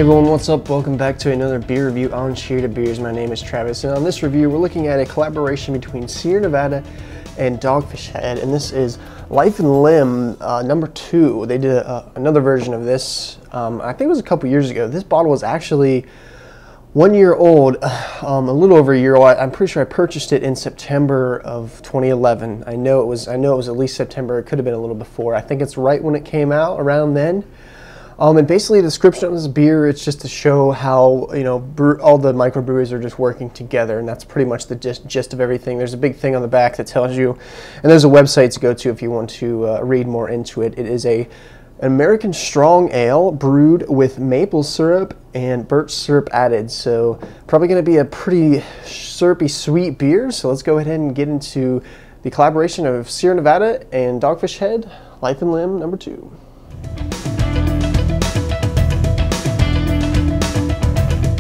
Hey everyone, what's up? Welcome back to another beer review on Cheer to Beers. My name is Travis, and on this review we're looking at a collaboration between Sierra Nevada and Dogfish Head, and this is Life and Limb number 2. They did another version of this, I think it was a couple years ago. This bottle was actually 1 year old, a little over a year old. I'm pretty sure I purchased it in September of 2011. I know it was at least September. It could have been a little before. I think it's right when it came out, around then. And basically the description of this beer, it's just to show how, you know, all the microbreweries are just working together, and that's pretty much the gist of everything. There's a big thing on the back that tells you, and there's a website to go to if you want to read more into it. It is an American strong ale brewed with maple syrup and birch syrup added, so probably going to be a pretty syrupy sweet beer. So let's go ahead and get into the collaboration of Sierra Nevada and Dogfish Head, Life and Limb number 2.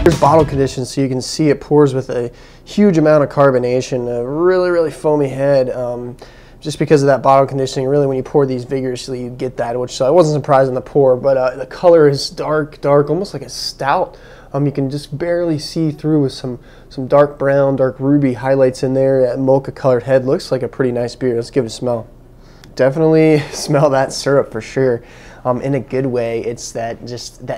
Here's bottle condition, so you can see it pours with a huge amount of carbonation, a really foamy head. Just because of that bottle conditioning, really when you pour these vigorously you get that, which so I wasn't surprised in the pour, but the color is dark, almost like a stout. You can just barely see through with some dark brown, dark ruby highlights in there. That mocha colored head looks like a pretty nice beer. Let's give it a smell. Definitely smell that syrup for sure. In a good way. It's that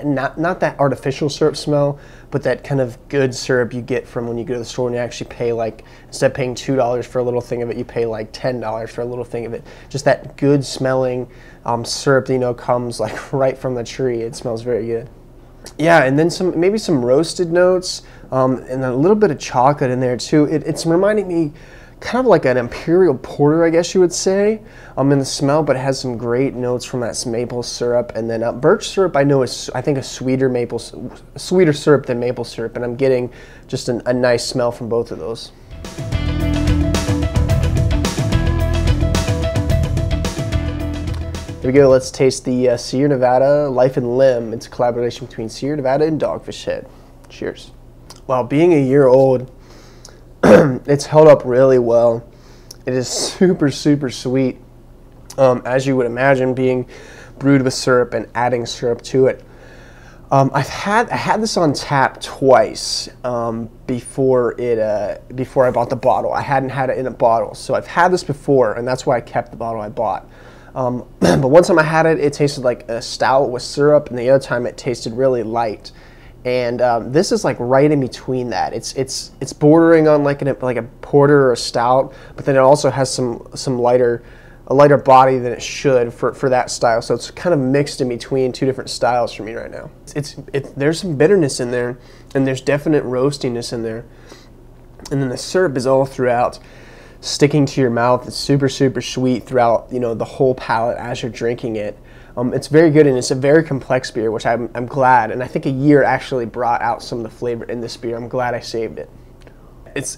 not that artificial syrup smell, but that kind of good syrup you get from when you go to the store and you actually pay, like, instead of paying $2 for a little thing of it, you pay like $10 for a little thing of it. Just that good smelling syrup that, you know, comes like right from the tree. It smells very good. Yeah, and then maybe some roasted notes, and a little bit of chocolate in there too. It's reminding me kind of like an imperial porter, I guess you would say, in the smell, but it has some great notes from that maple syrup. And then birch syrup, I know, is, I think, a sweeter syrup than maple syrup, and I'm getting just a nice smell from both of those. Here we go. Let's taste the Sierra Nevada Life and Limb. It's a collaboration between Sierra Nevada and Dogfish Head. Cheers. Wow, being a year old, it's held up really well. It is super sweet, as you would imagine, being brewed with syrup and adding syrup to it. I had this on tap twice before I bought the bottle. I hadn't had it in a bottle, so I've had this before, and that's why I kept the bottle I bought. But one time I had it, it tasted like a stout with syrup, and the other time it tasted really light. And this is like right in between that. It's bordering on like a porter or a stout, but then it also has a lighter body than it should for that style. So it's kind of mixed in between two different styles for me right now. There's some bitterness in there, and there's definite roastiness in there, and then the syrup is all throughout, sticking to your mouth. It's super sweet throughout, you know, the whole palate as you're drinking it. It's very good, and it's a very complex beer, which I'm glad, and I think a year actually brought out some of the flavor in this beer. I'm glad I saved it. It's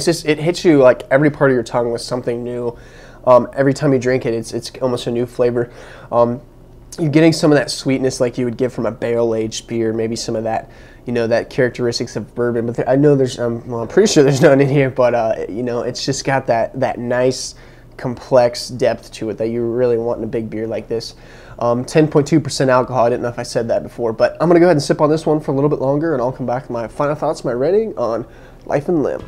just, it hits you like every part of your tongue with something new. Every time you drink it, it's almost a new flavor. You're getting some of that sweetness like you would get from a barrel-aged beer, maybe some of that, you know, that characteristics of bourbon. But I know there's, well, I'm pretty sure there's none in here, but you know, it's just got that nice, complex depth to it that you really want in a big beer like this. 10.2% alcohol. I didn't know if I said that before, but I'm going to go ahead and sip on this one for a little bit longer, and I'll come back to my final thoughts, my rating on Life and Limb.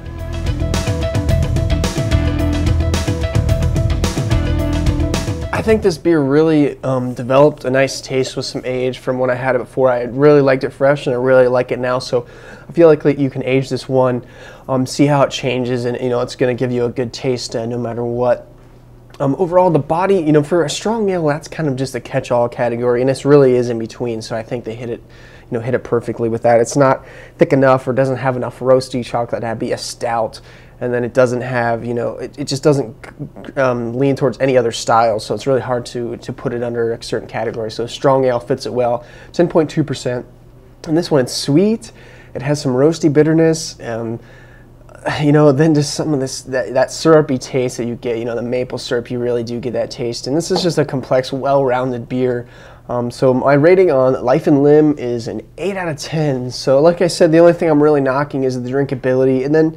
I think this beer really developed a nice taste with some age from when I had it before. I really liked it fresh, and I really like it now, so I feel like you can age this one, see how it changes, and, you know, it's going to give you a good taste no matter what. Overall, the body, you know, for a strong ale, that's kind of just a catch-all category, and this really is in between, so I think they hit it perfectly with that. It's not thick enough or doesn't have enough roasty chocolate to be a stout, and then it doesn't have, you know, it just doesn't lean towards any other style, so it's really hard to put it under a certain category. So strong ale fits it well. 10.2%, and this one, it's sweet. It has some roasty bitterness, you know, then just some of that syrupy taste that you get, you know, the maple syrup, you really do get that taste. And this is just a complex, well-rounded beer. So my rating on Life and Limb is an 8 out of 10. So like I said, the only thing I'm really knocking is the drinkability. And then,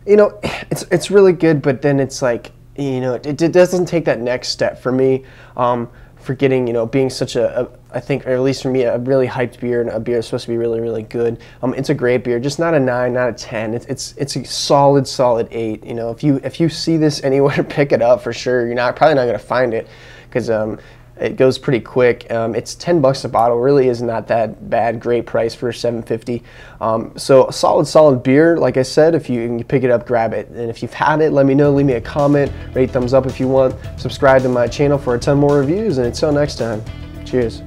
you know, it's really good, but then it's like, you know, it doesn't take that next step for me. for getting, being such I think, or at least for me, a really hyped beer, and a beer that's supposed to be really, really good. It's a great beer, just not a 9, not a 10. It's a solid 8. If you see this anywhere, pick it up for sure. You're probably not gonna find it, because it goes pretty quick. It's $10 a bottle. Really is not that bad. Great price for $7.50. So a solid beer. Like I said, if you pick it up, grab it. And if you've had it, let me know. Leave me a comment. Rate, thumbs up if you want. Subscribe to my channel for a ton more reviews. And until next time, cheers.